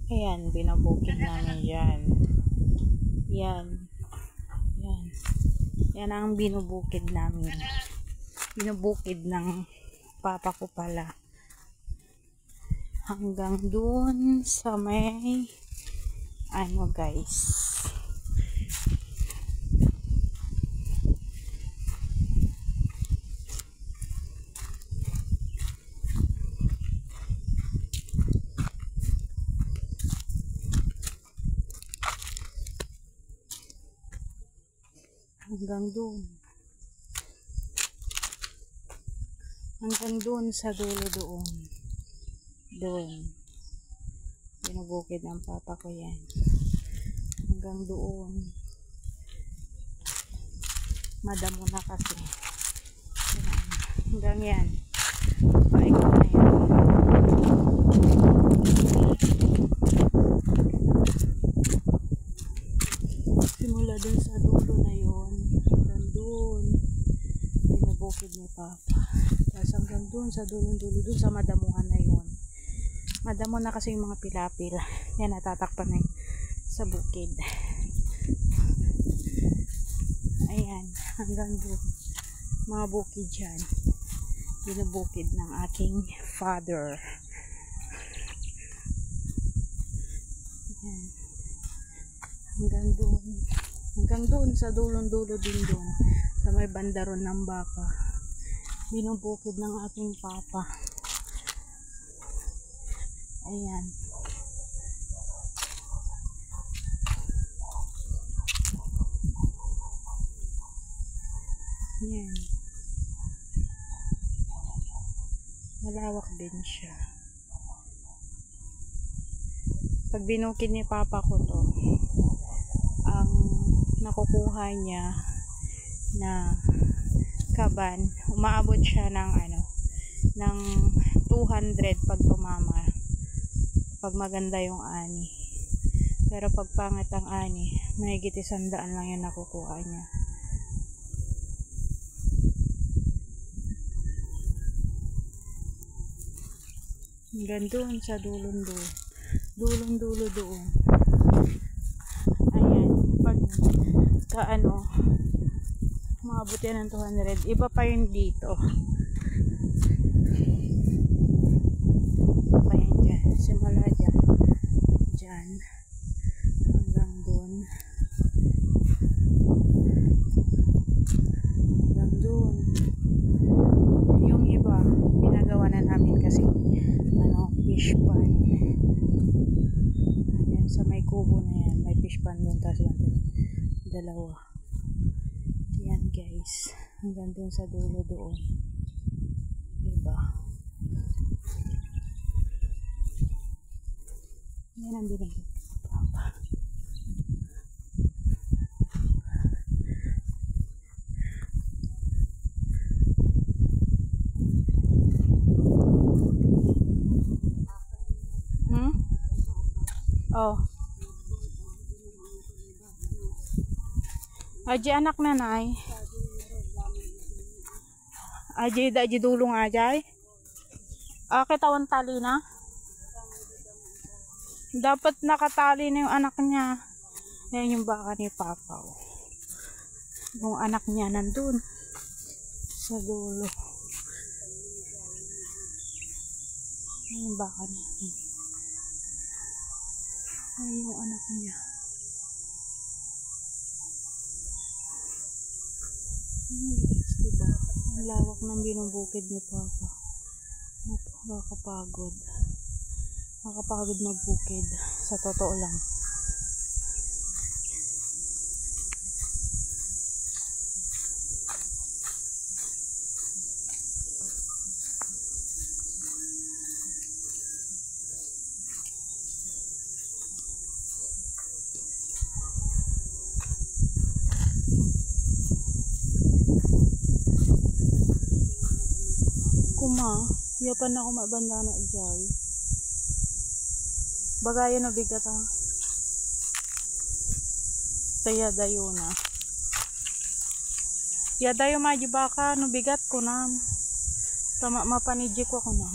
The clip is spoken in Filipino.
Ayan, binabukid namin yan. Yan. Yan. Yan ang binubukid namin. Binubukid ng papa ko pala. Hanggang dun sa may ano guys. Hanggang doon sa dulo doon. Binubukid ng papa ko yan. Hanggang doon. Madamo na kasi. Hanggang yan. Paikot na yan. Simula dun sa dulo na yon, hanggang dun binubukid ni papa. Tapos hanggang dun sa dulo dun sa madamuhan na yon. Madamo na kasi yung mga pilapil. Yan, natatakpan na sa bukid. Ayan, hanggang dun. Mga bukid dyan. Binubukid ng aking father. Ayan. Hanggang doon sa dulo din doon sa may bandaron ng baka, binubukid ng aking papa. Ayan. Ayan, malawak din siya. Pag binukid ni papa ko to, ang nakukuha niya na kaban, umaabot siya ng ng 200 pag tumama, pag maganda yung ani. Pero pag pangit ang ani, mahigit 100 lang yung nakukuha niya. Hanggang doon sa dulong dulo doon. Ayan, pag maabot yan ng 200, iba pa yun dito. Iba pa yan dyan, simula dyan hanggang doon, yung iba pinagawa na namin kasi fish pan. Ayan, sa may kubo na yan, may fish pan doon, tapos dalawa. Yan guys, hanggang doon sa dulo doon, diba? Yan ang binigay papa. Oh. Aji anak nanay. Aji dulong ajay. Kitawan tali na. Dapat nakatali na yung anak niya. Yan yung baka ni papa. Yung anak niya nandun sa dulo. Yan yung baka niya. Ay, yung anak niya. Guys, diba? Ang lawak ng binubukid ni papa. Nakakapagod. Nakakapagod magbukid. Sa totoo lang. Yapan na ako mabanda na dyan. Bagayan na bigat ha. Saya dayo na. Ya dayo maji baka no bigat ko na. Tama mapanidji ko na.